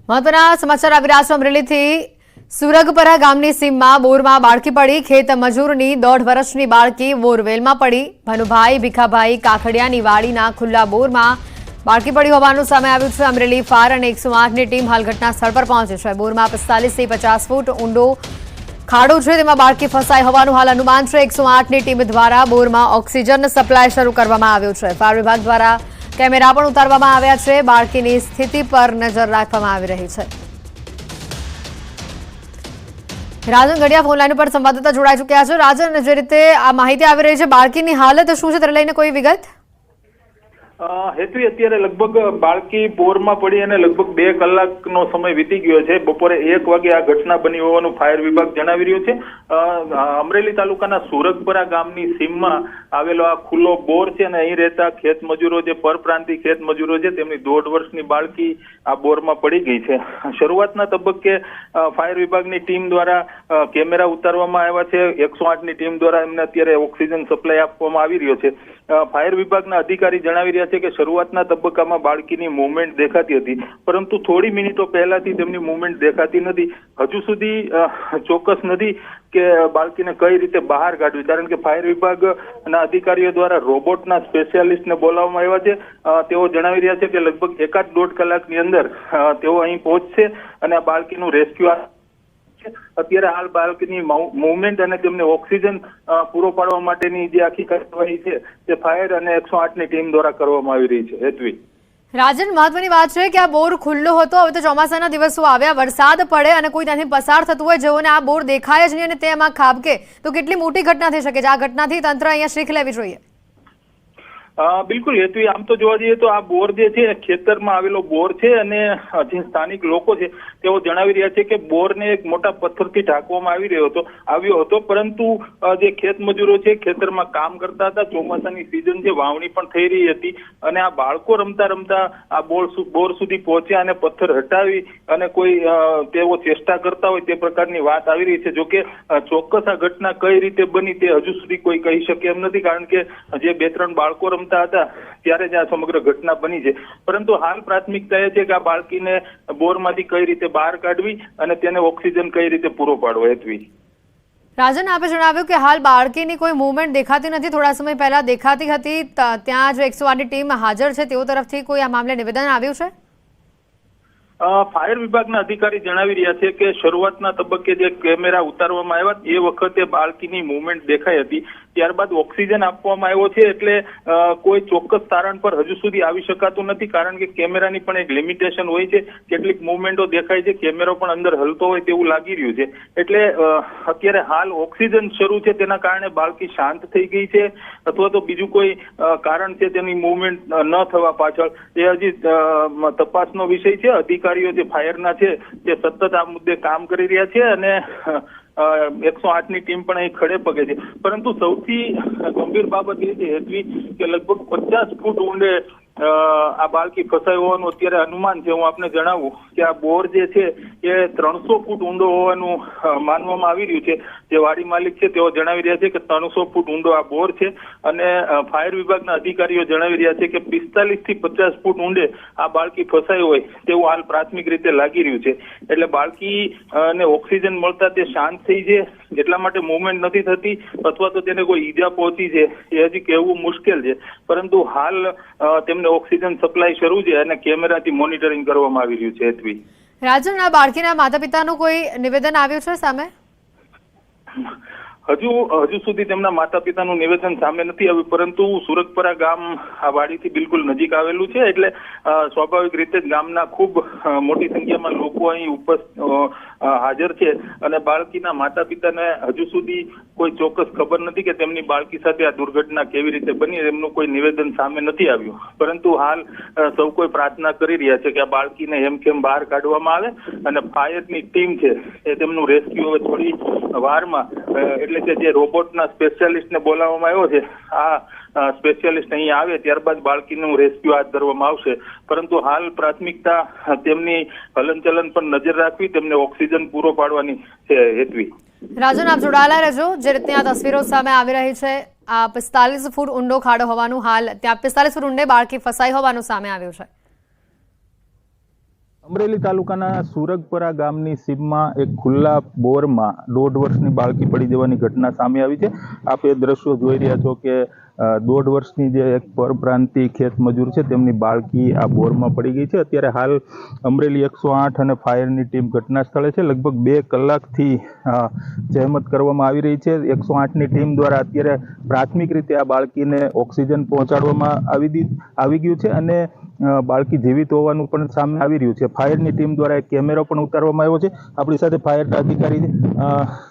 મહત્વના સમાચાર આવી રહ્યા છે અમરેલીથી। સુરગપરા ગામની સીમમાં બોરમાં બાળકી પડી। ખેત મજૂરની 1.5 વર્ષની બાળકી બોરવેલમાં પડી। ભનુભાઈ ભીખાભાઈ કાખડિયાની વાડીના ખુલ્લા બોરમાં બાળકી પડી હોવાનું સામે આવ્યું છે। અમરેલી ફાયર અને 108ની ટીમ હાલ ઘટના સ્થળ પર પહોંચી છે। બોરમાં 45 થી 50 ફૂટ ઊંડો ખાડો છે, તેમાં બાળકી ફસાઈ હોવાનું હાલ અનુમાન છે। 108ની ટીમ દ્વારા બોરમાં ઓક્સિજન સપ્લાય શરૂ કરવામાં આવ્યો છે। ફાયર વિભાગ દ્વારા કેમેરા પણ ઉતારવામાં આવ્યા છે। બાળકીની સ્થિતિ પર નજર રાખવામાં આવી રહી છે। રાજન ગઢિયા ફોનલાઈન પર સંવાદદાતા જોડાઈ ચૂક્યા છે। રાજન, જે રીતે આ માહિતી આવી રહી છે, બાળકીની હાલત શું છે, તેને લઈને કોઈ વિગત? હેતવી, અત્યારે લગભગ બાળકી બોરમાં પડી અને લગભગ 2 કલાકનો સમય વીતી ગયો છે। બપોરે 1 વાગે આ ઘટના બની હોવાનું ફાયર વિભાગ જણાવી રહ્યું છે। અમરેલી તાલુકાના સુરગપરા ગામની સીમમાં આવેલો આ ખુલ્લો બોર છે અને અહીં રહેતા ખેત મજૂરો, જે પરપ્રાંતિય ખેત મજૂરો છે, તેમની 1.5 વર્ષની બાળકી આ બોરમાં પડી ગઈ છે। શરૂઆતના તબક્કે ફાયર વિભાગની ટીમ દ્વારા કેમેરા ઉતારવામાં આવ્યા છે। 108ની ટીમ દ્વારા એમને અત્યારે ઓક્સિજન સપ્લાય આપવામાં આવી રહ્યો છે। ફાયર વિભાગના અધિકારી જણાવી રહ્યા છે કે શરૂઆતના તબક્કામાં બાળકીની મૂવમેન્ટ દેખાતી હતી, પરંતુ થોડી મિનિટો પહેલાથી તેમની મૂવમેન્ટ દેખાતી નથી। હજુ સુધી ચોક્કસ નથી કે બાળકીને કઈ રીતે બહાર કાઢવી, કારણ કે ફાયર વિભાગના અધિકારીઓ દ્વારા રોબોટના સ્પેશિયાલિસ્ટને બોલાવવામાં આવ્યા છે। તેઓ જણાવી રહ્યા છે કે લગભગ 1-1.5 કલાકની અંદર તેઓ અહીં પહોંચશે અને આ બાળકીનું રેસ્ક્યુ અત્યારે હાલ બાળકીની મૂવમેન્ટ અને તેમને ઓક્સિજન પૂરો પાડવા માટેની જે આખી કાર્યવાહી છે તે ફાયર અને 108ની ટીમ દ્વારા કરવામાં આવી રહી છે। હેતવી, રાજન, મહત્વની વાત છે કે આ બોર ખુલ્લો હતો। હવે તો ચોમાસાના દિવસો આવ્યા, વરસાદ પડે અને કોઈ ત્યાંથી પસાર થતું હોય, જેઓને આ બોર દેખાય જ નહીં અને તેમાં ખાબકે, તો કેટલી મોટી ઘટના થઈ શકે છે। આ ઘટનાથી તંત્ર અહીંયા શીખ લેવી જોઈએ। બિલકુલ હેતવી, આમ તો જોવા જઈએ તો આ બોર જે છે ખેતરમાં આવેલો બોર છે અને જે સ્થાનિક લોકો છે તેઓ જણાવી રહ્યા છે કે બોરને એક મોટા પથ્થરથી ઢાંકવામાં આવ્યો હતો, પરંતુ જે ખેત મજૂરો છે ખેતરમાં કામ કરતા હતા, ચોમાસાની સિઝન છે, વાવણી પણ થઈ રહી હતી અને આ બાળકો રમતા રમતા આ બોર સુધી પહોંચ્યા અને પથ્થર હટાવી અને કોઈ તેઓ ચેષ્ટા કરતા હોય તે પ્રકારની વાત આવી રહી છે। જોકે ચોક્કસ આ ઘટના કઈ રીતે બની તે હજુ સુધી કોઈ કહી શકે એમ નથી, કારણ કે જે 2-3 બાળકો હતા ત્યારે જ આ સમગ્ર ઘટના બની છે। પરંતુ હાલ પ્રાથમિકતા એ છે કે આ બાળકીને બોરમાંથી કઈ રીતે બહાર કાઢવી અને તેને ઓક્સિજન કઈ રીતે પૂરો પાડવો। હેતવી, રાજન, આપે જણાવ્યું કે હાલ બાળકીની કોઈ મૂવમેન્ટ દેખાતી નથી, થોડા સમય પહેલા દેખાતી હતી। ત્યાં જે 108ની ટીમ હાજર છે તેઓ તરફથી કોઈ આ મામલે નિવેદન આવ્યું છે? ફાયર વિભાગના અધિકારી જણાવી રહ્યા છે કે શરૂઆતના તબક્કે જે કેમેરા ઉતારવામાં આવ્યા એ વખતે બાળકીની મૂવમેન્ટ દેખાઈ હતી, ત્યારબાદ ઓક્સિજન આપવામાં આવ્યો છે, એટલે કોઈ ચોક્કસ તારણ પર હજુ સુધી આવી શકાતું નથી, કારણ કે કેમેરાની પણ એક લિમિટેશન હોય છે। કેટલીક મૂવમેન્ટો દેખાય છે, કેમેરો પણ અંદર હલતો હોય તેવું લાગી રહ્યું છે, એટલે અત્યારે હાલ ઓક્સિજન શરૂ છે તેના કારણે બાળકી શાંત થઈ ગઈ છે અથવા તો બીજું કોઈ કારણ છે તેની મૂવમેન્ટ ન થવા પાછળ, એ હજી તપાસનો વિષય છે। અધિકારીઓ જે ફાયરના છે તે સતત આ મુદ્દે કામ કરી રહ્યા છે અને 108ની ટીમ પણ અહીં ખડે પગે છે, પરંતુ સૌથી ગંભીર બાબત એ છે હેતવી કે લગભગ 50 ફૂટ ઊંડે આ બાળકી ફસાઈ હોવાનું અત્યારે અનુમાન છે। હું આપને જણાવું કે આ બોર જે છે એ 300 ફૂટ ઊંડો હોવાનું માનવામાં આવી રહ્યું છે। જે વાડી માલિક છે તેઓ જણાવી રહ્યા છે કે 300 ફૂટ ઊંડો આ બોર છે અને ફાયર વિભાગના અધિકારીઓ જણાવી રહ્યા છે કે 45 થી 50 ફૂટ ઊંડે આ બાળકી ફસાઈ હોય તેવું હાલ પ્રાથમિક રીતે લાગી રહ્યું છે। એટલે બાળકીને ઓક્સિજન મળતા તે શાંત થઈ છે, એટલા માટે મૂવમેન્ટ નથી થતી અથવા તો તેને કોઈ ઈજા પહોંચી છે એ હજી કહેવું મુશ્કેલ છે, પરંતુ હાલ તેમને ઓક્સિજન સપ્લાય શરૂ છે અને કેમેરાથી મોનિટરિંગ કરવામાં આવી રહ્યું છે। હેતવી, રાજન, આ બાળકીના માતા પિતાનું કોઈ નિવેદન આવ્યું છે સામે? હજુ સુધી તેમના માતા પિતાનું નિવેદન સામે નથી આવ્યું, પરંતુ સુરગપરા ગામ આ વાડીથી બિલકુલ નજીક આવેલું છે, એટલે સ્વાભાવિક રીતે જ ગામના ખૂબ મોટી સંખ્યામાં લોકો અહીં હાજર છે અને બાળકીના માતા પિતાને હજુ સુધી કોઈ ચોક્કસ ખબર નથી કે તેમની બાળકી સાથે આ દુર્ઘટના કેવી રીતે બની, એમનું કોઈ નિવેદન સામે નથી આવ્યું, પરંતુ હાલ સૌ કોઈ પ્રાર્થના કરી રહ્યા છે કે આ બાળકીને હેમખેમ બહાર કાઢવામાં આવે અને ફાયરની ટીમ છે એ તેમનું રેસ્ક્યુ હવે થોડી વારમાં, એટલે કે જે રોબોટના સ્પેશિયાલિસ્ટને બોલાવવામાં આવ્યો છે, આ સ્પેશિયાલિસ્ટ અહીં આવે ત્યારબાદ બાળકીનું રેસ્ક્યુ હાથ ધરવામાં આવશે, પરંતુ હાલ પ્રાથમિકતા તેમની હલનચલન પર નજર રાખવી, તેમને ઓક્સિજન પૂરો પાડવાની છે। હેતવી, રાજન, આપ જોડાયેલા રહેજો। જે રીતે આ તસવીરો સામે આવી રહી છે, આ 45 ફૂટ ઊંડો ખાડો હોવાનું, હાલ ત્યાં 45 ફૂટ ઊંડે બાળકી ફસાઈ હોવાનું સામે આવ્યું છે। અમરેલી તાલુકાના સુરગપરા ગામની સીમમાં એક ખુલ્લા બોરમાં 1.5 વર્ષની બાળકી પડી જવાની ઘટના સામે આવી છે. આપ એ દ્રશ્યો જોઈ રહ્યા છો કે 1.5 વર્ષની જે એક પરપ્રાંતિ ખેત મજૂર છે તેમની બાળકી આ બોરમાં પડી ગઈ છે. અત્યારે હાલ અમરેલી 108 અને ફાયરની ટીમ ઘટના સ્થળે છે. લગભગ 2 કલાકથી જહેમત કરવામાં આવી રહી છે. 108ની ટીમ દ્વારા અત્યારે પ્રાથમિક રીતે આ બાળકીને ઓક્સિજન પહોંચાડવામાં આવી ગયું છે અને બાળકી જીવિત હોવાનું પણ સામે આવી રહ્યું છે. ફાયરની ટીમ દ્વારા એક કેમેરો પણ ઉતારવામાં આવ્યો છે. આપણી સાથે ફાયરના અધિકારી છે.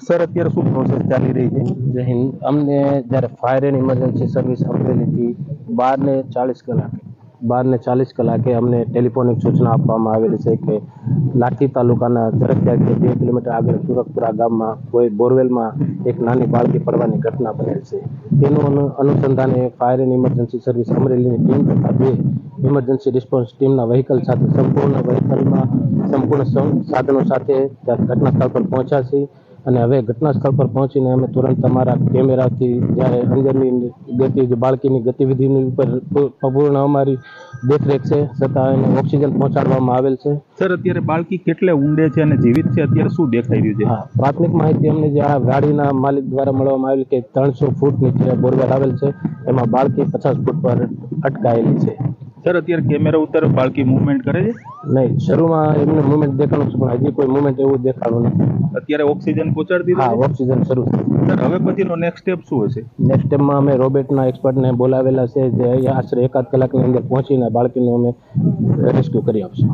સર, અત્યારે શું પ્રોસેસ ચાલી રહી છે? જય હિન્દ. અમને જ્યારે ફાયર એન્ડ ઇમરજન્સી સર્વિસ અમરેલીથી 12:40 કલાકે અમને ટેલિફોનિક સૂચના આપવામાં આવેલી છે કે લાઠી તાલુકાના ઝરખિયાથી 2 કિલોમીટર આગળ સુરગપુરા ગામમાં કોઈ બોરવેલમાં એક નાની બાળકી પડવાની ઘટના બનેલ છે. તેનું અનુસંધાને ફાયર એન્ડ ઇમરજન્સી સર્વિસ અમરેલીની ટીમ તથા 2 ઇમરજન્સી રિસ્પોન્સ ટીમના વ્હીકલ સાથે સંપૂર્ણ સાધનો સાથે ઘટના સ્થળ પર પહોંચ્યા છીએ અને હવે ઘટના સ્થળ પર પહોંચીને અમે તુરંત અમારા કેમેરાથી જ્યારે અંદરની બાળકીની ગતિવિધિની ઉપર સંપૂર્ણ અમારી દેખરેખ છે છતાં એને ઓક્સિજન પહોંચાડવામાં આવેલ છે. સર, અત્યારે બાળકી કેટલે ઊંડે છે અને જીવિત છે? અત્યારે શું દેખાઈ રહ્યું છે? હા, પ્રાથમિક માહિતી અમને જે આ ગાડીના માલિક દ્વારા મળવામાં આવેલ કે 300 ફૂટ નીચે બોરવેલ આવેલ છે, એમાં બાળકી 50 ફૂટ પર અટકાયેલી છે. સર, અત્યારે કેમેરા ઉતાર બાળકી મૂવમેન્ટ કરે છે? નહીં, શરૂમાં એમને મુવમેન્ટ દેખાડું છું પણ હજી કોઈ મુવમેન્ટ એવું દેખાડું નથી. અત્યારે ઓક્સિજન પહોંચાડી દીધું? હા, ઓક્સિજન શરૂ થયું. સર, હવે પછીનો નેક્સ્ટ સ્ટેપ શું હશે? નેક્સ્ટ સ્ટેપમાં અમે રોબોટના એક્સપર્ટને બોલાવેલા છે જે અહીંયા આશરે 1 કલાકની અંદર પહોંચીને બાળકીનું અમે રેસ્ક્યુ કરી આપશું.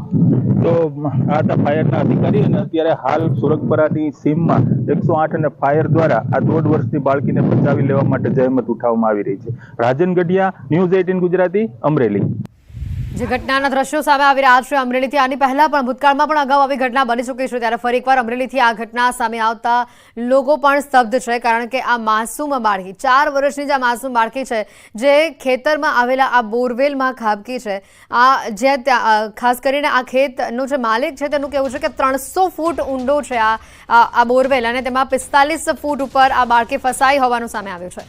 તો આ હતા ફાયરના અધિકારી અને અત્યારે હાલ સુરગપરાની સીમમાં 108 અને ફાયર દ્વારા આ 1.5 વર્ષની બાળકીને બચાવી લેવા માટે જહેમત ઉઠાવવામાં આવી રહી છે. રાજન ગઢિયા, ન્યૂઝ 18 ગુજરાતી, અમરેલી. જે ઘટનાના દ્રશ્યો સામે આવી રહ્યા છે અમરેલીથી, આની પહેલા પણ ભૂતકાળમાં પણ અગાઉ આવી ઘટના બની ચૂકી છે, ત્યારે ફરી એકવાર અમરેલીથી આ ઘટના સામે આવતા લોકો પણ સ્તબ્ધ છે. કારણ કે આ માસૂમ બાળકી, 4 વર્ષની જે માસૂમ બાળકી છે જે ખેતરમાં આવેલા આ બોરવેલમાં ખાબકી છે, આ જે ખાસ કરીને આ ખેતનો જે માલિક છે તેનું કહેવું છે કે 300 ફૂટ ઊંડો છે આ બોરવેલ અને તેમાં 45 ફૂટ ઉપર આ બાળકી ફસાઈ હોવાનું સામે આવ્યું છે.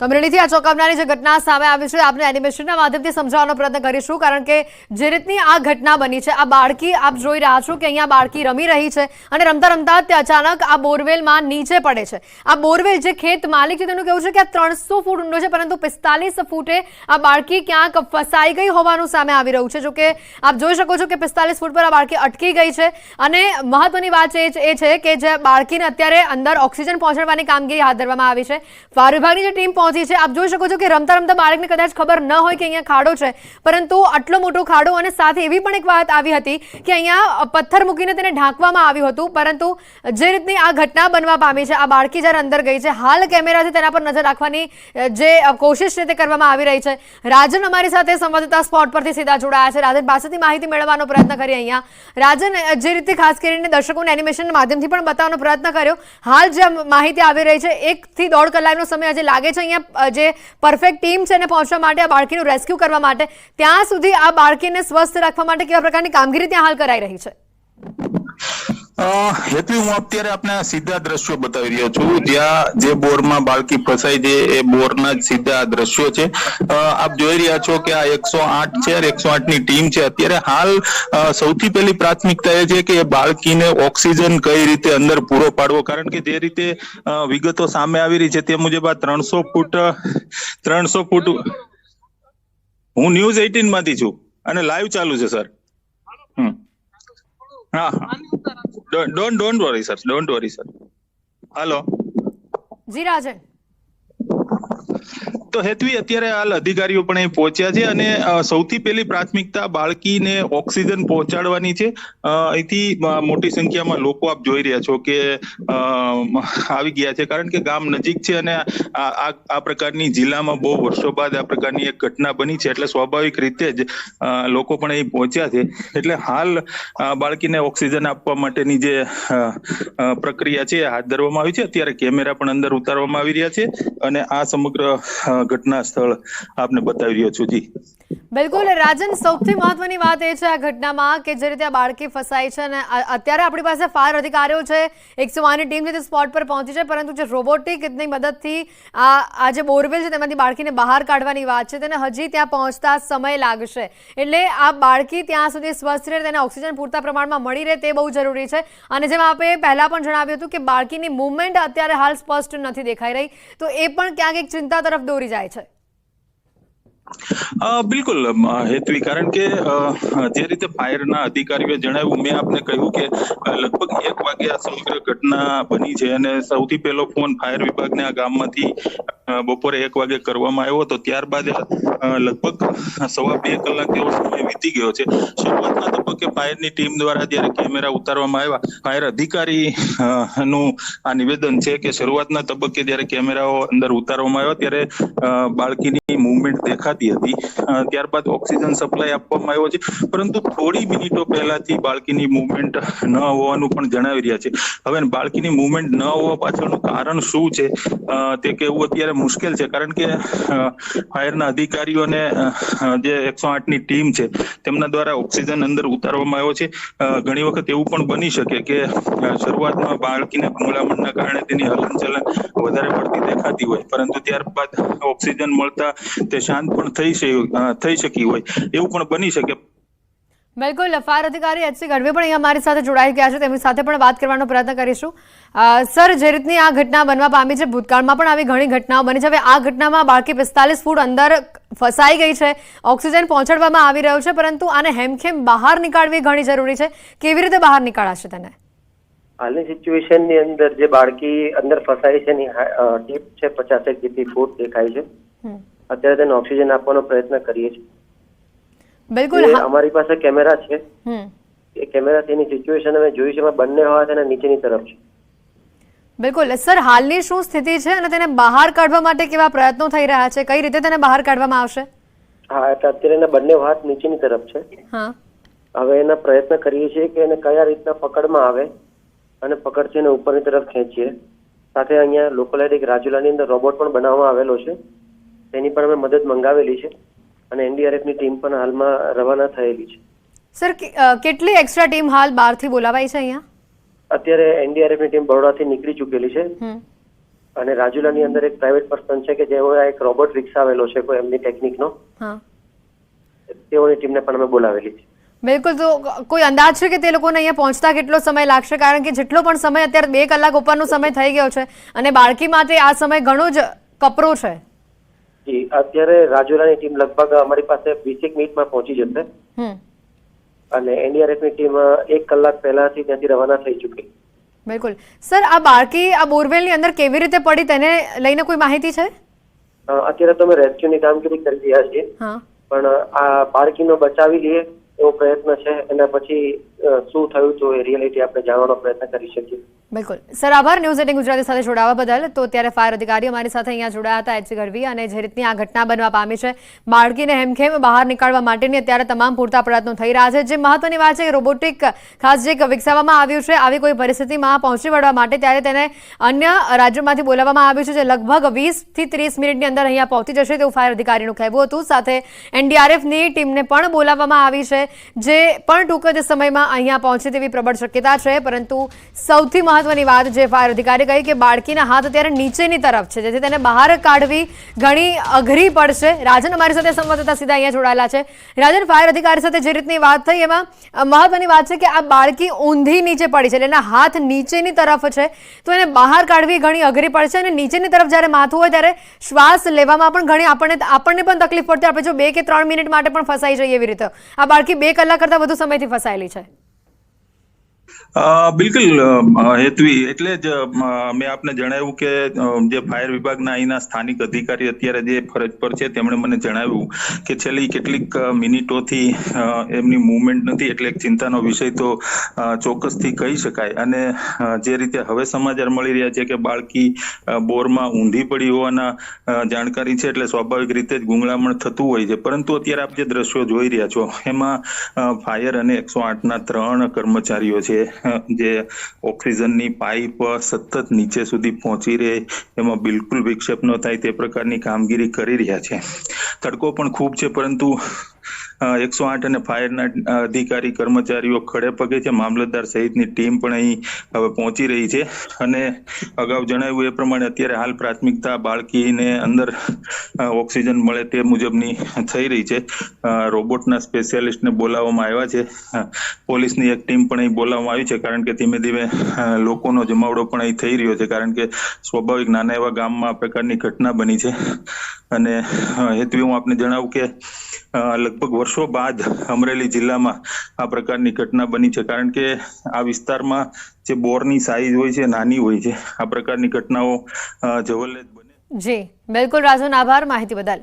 અમરેલીથી આ ચોંકાવનારી જે ઘટના સામે આવી છે આપણે એનિમેશનના માધ્યમથી સમજાવવાનો પ્રયત્ન કરીશું. કારણ કે જે રીતની આ ઘટના બની છે, આ બાળકી આપ જોઈ રહ્યા છો કે અહીંયા બાળકી રમી રહી છે અને રમતા રમતા તે અચાનક આ બોરવેલમાં નીચે પડે છે. આ બોરવેલ જે ખેત માલિક છે તેનું કહેવું છે કે આ 300 ફૂટ ઊંડો છે, પરંતુ 45 ફૂટે આ બાળકી ક્યાંક ફસાઈ ગઈ હોવાનું સામે આવી રહ્યું છે. જોકે આપ જોઈ શકો છો કે 45 ફૂટ પર આ બાળકી અટકી ગઈ છે અને મહત્વની વાત એ છે કે જે બાળકીને અત્યારે અંદર ઓક્સિજન પહોંચાડવાની કામગીરી હાથ ધરવામાં આવી છે. ફાયર વિભાગની જે ટીમ પહોંચી છે, આપ જોઈ શકો છો કે રમતા રમતા બાળકને કદાચ ખબર ન હોય કે અહીંયા ખાડો છે, પરંતુ આટલો મોટો ખાડો અને સાથે એવી પણ એક વાત આવી હતી કે અહીંયા પથ્થર મૂકીને તેને ઢાંકવામાં આવ્યું હતું. પરંતુ જે રીતની આ ઘટના બનવા પામી છે, આ બાળકી જ્યારે અંદર ગઈ છે, હાલ કેમેરાથી તેના પર નજર રાખવાની જે કોશિશ છે તે કરવામાં આવી રહી છે. રાજન અમારી સાથે સંવાદદાતા સ્પોટ પરથી સીધા જોડાયા છે. રાજન પાસેથી માહિતી મેળવવાનો પ્રયત્ન કરીએ. અહીંયા રાજન, જે રીતે ખાસ કરીને દર્શકોને એનિમેશનના માધ્યમથી પણ બતાવવાનો પ્રયત્ન કર્યો, હાલ જે માહિતી આવી રહી છે 1 થી 1.5 કલાકનો સમય આજે લાગે છે અહીંયા જે પરફેક્ટ ટીમ છે એને પહોંચવા માટે, આ બાળકીનું રેસ્ક્યુ કરવા માટે. ત્યાં સુધી આ બાળકીને સ્વસ્થ રાખવા માટે કેવા પ્રકારની કામગીરી ત્યાં હાલ કરાઈ રહી છે? હેતુ હું અત્યારે આપને સીધા દ્રશ્યો બતાવી રહ્યો છું જ્યાં જે બોરમાં બાળકી ફસાઈ છે એ બોરના જ સીધા દ્રશ્યો છે. આપ જોઈ રહ્યા છો કે આ 108 છે, 108ની ટીમ છે. અત્યારે હાલ સૌથી પહેલી પ્રાથમિકતા એ છે કે એ બાળકીને ઓક્સિજન કઈ રીતે અંદર પૂરો પાડવો, કારણ કે જે રીતે વિગતો સામે આવી રહી છે તે મુજબ આ 300 ફૂટ હું ન્યૂઝ 18 માંથી છું અને લાઈવ ચાલુ છે સર. હા, ડોન્ટ વરી સર. હાલો જી રાજન. તો હેતવી, અત્યારે હાલ અધિકારીઓ પણ અહીં પહોંચ્યા છે અને સૌથી પહેલી પ્રાથમિકતા બાળકીને ઓક્સિજન પહોંચાડવાની છે. અહીંથી મોટી સંખ્યામાં લોકો આપ જોઈ રહ્યા છો કે આવી ગયા છે, કારણ કે ગામ નજીક છે અને આ પ્રકારની જિલ્લામાં બહુ વર્ષો બાદ આ પ્રકારની એક ઘટના બની છે, એટલે સ્વાભાવિક રીતે જ લોકો પણ અહીં પહોંચ્યા છે. એટલે હાલ બાળકીને ઓક્સિજન આપવા માટેની જે પ્રક્રિયા છે હાથ ધરવામાં આવી છે. અત્યારે કેમેરા પણ અંદર ઉતારવામાં આવી રહ્યા છે અને આ સમગ્ર ઘટના સ્થળ આપને બતાવી રહ્યો છું. જી બિલકુલ રાજન, સૌથી મહત્વની વાત એ છે આ ઘટનામાં કે જે રીતે આ બાળકી ફસાઈ છે અને અત્યારે આપણી પાસે ફાયર અધિકારીઓ છે, 108ની ટીમ છે તે સ્પોટ પર પહોંચી છે, પરંતુ જે રોબોટિકની મદદથી આ જે બોરવેલ છે તેમાંથી બાળકીને બહાર કાઢવાની વાત છે તેને હજી ત્યાં પહોંચતા સમય લાગશે. એટલે આ બાળકી ત્યાં સુધી સ્વસ્થ રહે, તેને ઓક્સિજન પૂરતા પ્રમાણમાં મળી રહે તે બહુ જરૂરી છે. અને જેમ આપે પહેલાં પણ જણાવ્યું હતું કે બાળકીની મૂવમેન્ટ અત્યારે હાલ સ્પષ્ટ નથી દેખાઈ રહી, તો એ પણ ક્યાંક એક ચિંતા તરફ દોરી જાય છે. બિલકુલ હેતવી, કારણ કે જે રીતે ફાયરના અધિકારીઓએ જણાવ્યું, મેં આપને કહ્યું કે લગભગ 1 વાગે આ સમગ્ર ઘટના બની છે અને સૌથી પહેલો ફોન ફાયર વિભાગને આ ગામમાંથી બપોરે 1 વાગે કરવામાં આવ્યો હતો. ત્યારબાદ લગભગ 2.25 કલાક જેવો સમય વીતી ગયો છે. શરૂઆતના તબક્કે ફાયરની ટીમ દ્વારા જ્યારે કેમેરા ઉતારવામાં આવ્યા, ફાયર અધિકારી નું આ નિવેદન છે કે શરૂઆતના તબક્કે જ્યારે કેમેરાઓ અંદર ઉતારવામાં આવ્યા ત્યારે બાળકીની મૂવમેન્ટ દેખાતી હતી. ત્યારબાદ ઓક્સિજન સપ્લાય આપવામાં આવ્યો છે, પરંતુ થોડી મિનિટો પહેલાથી બાળકીની મૂવમેન્ટ ન હોવાનું પણ જણાવી રહ્યા છે. હવે બાળકીની મૂવમેન્ટ ન હોવા પાછળનું કારણ શું છે તે કહેવું અત્યારે મુશ્કેલ છે, કારણ કે ફાયરના અધિકારીઓને જે 108ની ટીમ છે તેમના દ્વારા ઓક્સિજન અંદર ઉતારવામાં આવ્યો છે. ઘણી વખત એવું પણ બની શકે કે શરૂઆતમાં બાળકીને ગુંગળામણના કારણે તેની હલનચલન વધારે પડતી દેખાતી હોય, પરંતુ ત્યારબાદ ઓક્સિજન મળતા તે શાંત પણ થઈ શકી હોય, એવું પણ બની શકે. બિલકુલ, ફાયર અધિકારી HC ગઢવી પણ અહીંયા અમારી સાથે જોડાઈ ગયા છે, તેમની સાથે પણ વાત કરવાનો પ્રયત્ન કરીશું. સર, જે રીતની આ ઘટના બનવા પામી છે, ભૂતકાળમાં પણ આવી ઘણી ઘટનાઓ બની છે. હવે આ ઘટનામાં બાળકી 45 ફૂટ અંદર ફસાઈ ગઈ છે, ઓક્સિજન પહોંચાડવામાં આવી રહ્યો છે, પરંતુ આને હેમખેમ બહાર નીકાળવી ઘણી જરૂરી છે. કેવી રીતે બહાર નીકાળાશે તેને? હાલની સિચ્યુએશનની અંદર જે બાળકી અંદર ફસાઈ છે એની ડીપ છે 50 જેટલી ફૂટ દેખાય છે. અત્યારે તેને ઓક્સિજન આપવાનો પ્રયત્ન કરીએ છીએ. બિલકુલ, અમારી પાસે કેમેરા છે, એ કેમેરા તેની સિચ્યુએશન અમે જોઈ છે, એમાં બંને હાથ અને નીચેની તરફ છે. બિલકુલ સર, હાલની શું સ્થિતિ છે અને તેને બહાર કાઢવા માટે કેવા પ્રયત્નો થઈ રહ્યા છે? કઈ રીતે તેને બહાર કાઢવામાં આવશે? હા, એટલે અત્યારે એના બંને હાથ નીચેની તરફ છે. હવે એના પ્રયત્ન કરીએ છીએ કે એને કયા રીતના પકડમાં આવે અને પકડથી એને ઉપરની તરફ ખેંચીએ. સાથે અહીંયા લોકલ રાજુલાની અંદર રોબોટ પણ બનાવવામાં આવેલો છે, તેની પણ અમે મદદ મંગાવેલી છે અને NDRFની ટીમ પણ હાલમાં રવાના થયેલી છે. સર, કેટલી એક્સ્ટ્રા ટીમ હાલ બહારથી બોલાવાઈ છે અહીંયા? અત્યારે NDRFની ટીમ બરોડાથી નીકળી ચૂકેલી છે અને રાજુલાની અંદર એક પ્રાઇવેટ પર્સન છે કે જેઓ એક રોબોટ વિકસાવેલો છે કોઈ એમની ટેકનિકનો, તેઓની ટીમને પણ અમે બોલાવેલી છે. બિલકુલ, તો કોઈ અંદાજ છે કે તે લોકોને અહીંયા પહોંચતા કેટલો સમય લાગશે? કારણ કે જેટલો પણ સમય અત્યારે 2 કલાક ઉપરનો સમય થઈ ગયો છે અને બાળકી માટે આ સમય ઘણો જ કપરો છે. જી, અત્યારે રાજુલાની ટીમ લગભગ અમારી પાસે 20 મિનિટમાં પહોંચી જશે અને NDRFની ટીમ 1 કલાક પહેલાથી ત્યાંથી રવાના થઈ ચૂકી. બિલકુલ સર, આ બાળકી આ બોરવેલની અંદર કેવી રીતે પડી તેને લઈને કોઈ માહિતી છે? અત્યારે તો અમે રેસ્ક્યુની કામગીરી કરી રહ્યા છીએ, પણ આ બાળકીનો બચાવી લઈએ એવો પ્રયત્ન છે. એના પછી શું થયું તો એ રિયાલિટી આપણે જાણવાનો પ્રયત્ન કરી શકીએ. બિલકુલ સર, આભાર ન્યૂઝ 18 ગુજરાતી સાથે જોડાવા બદલ. તો ત્યારે ફાયર અધિકારી અમારી સાથે અહીંયા જોડાયા હતા HC ગઢવી, અને જે રીતની આ ઘટના બનવા પામી છે, બાળકીને હેમખેમ બહાર નીકાળવા માટેની અત્યારે તમામ પૂરતા પ્રયત્નો થઈ રહ્યા છે. જે મહત્વની વાત છે કે રોબોટિક ખાસ જે વિકસાવવામાં આવ્યું છે આવી કોઈ પરિસ્થિતિમાં પહોંચી વળવા માટે, ત્યારે તેને અન્ય રાજ્યોમાંથી બોલાવવામાં આવ્યું છે, જે લગભગ 20 થી 30 મિનિટની અંદર અહીંયા પહોંચી જશે તેવું ફાયર અધિકારીનું કહેવું હતું. સાથે NDRFની ટીમને પણ બોલાવવામાં આવી છે, જે પણ ટૂંક જ સમયમાં અહીંયા પહોંચે તેવી પ્રબળ શક્યતા છે. પરંતુ સૌથી મહત્વની વાત જે ફાયર અધિકારી કહી કે બાળકીના હાથ અત્યારે નીચેની તરફ છે, જેથી તેને બહાર કાઢવી ઘણી અઘરી પડશે. રાજન અમારી સાથે સંવાદદાતા સીધા અહીંયા જોડાયેલા છે. રાજન, ફાયર અધિકારી સાથે જે રીતની વાત થઈ એમાં મહત્વની વાત છે કે આ બાળકી ઊંધી નીચે પડી છે, એટલે એના હાથ નીચેની તરફ છે, તો એને બહાર કાઢવી ઘણી અઘરી પડશે. અને નીચેની તરફ જ્યારે માથું હોય ત્યારે શ્વાસ લેવામાં પણ ઘણી આપણને પણ તકલીફ પડતી. આપણે જો 2 કે 3 મિનિટ માટે પણ ફસાઈ જઈએ એવી રીતે, આ બાળકી 2 કલાક કરતા વધુ સમયથી ફસાયેલી છે. બિલકુલ હેતવી, એટલે જ મેં આપને જણાવ્યું કે જે ફાયર વિભાગના અહીંના સ્થાનિક અધિકારી અત્યારે જે ફરજ પર છે તેમણે મને જણાવ્યું કે છેલ્લી કેટલીક મિનિટોથી એમની મૂવમેન્ટ નથી, એટલે એક ચિંતાનો વિષય તો ચોક્કસથી કહી શકાય. અને જે રીતે હવે સમાચાર મળી રહ્યા છે કે બાળકી બોરમાં ઊંધી પડી હોવાના જાણકારી છે, એટલે સ્વાભાવિક રીતે જ ગુંગળામણ થતું હોય છે. પરંતુ અત્યારે આપ જે દ્રશ્યો જોઈ રહ્યા છો એમાં ફાયર અને 108ના 3 કર્મચારીઓ છે છે, જે ઓક્સિજનની પાઇપ સતત નીચે સુધી પહોંચી રહે એમાં બિલકુલ વિક્ષેપ ન થાય તે પ્રકારની કામગીરી કરી રહ્યા છે. તડકો પણ ખૂબ છે, પરંતુ 108 અને ફાયરના અધિકારી કર્મચારીઓ ખડે પગે છે. મામલતદાર સહિતની ટીમ પણ અહીં હવે પહોંચી રહી છે અને અગાઉ જણાવ્યું એ પ્રમાણે અત્યારે હાલ પ્રાથમિકતા બાળકીને અંદર ઓક્સિજન મળે તે મુજબની થઈ રહી છે. રોબોટના સ્પેશિયાલિસ્ટને બોલાવવામાં આવ્યા છે. પોલીસની એક ટીમ પણ અહીં બોલાવવામાં આવી છે, કારણ કે ધીમે ધીમે લોકોનો જમાવડો પણ અહીં થઈ રહ્યો છે, કારણ કે સ્વાભાવિક નાના એવા ગામમાં આ પ્રકારની ઘટના બની છે. અને હેતવી હું આપને જણાવું કે લગભગ વર્ષો બાદ અમરેલી જિલ્લામાં આ પ્રકારની ઘટના બની છે, કારણ કે આ વિસ્તારમાં જે બોરની સાઈઝ હોય છે નાની હોય છે. આ પ્રકારની ઘટનાઓ જવલ્લે જ બને. જી બિલકુલ રાજન, આભાર માહિતી બદલ.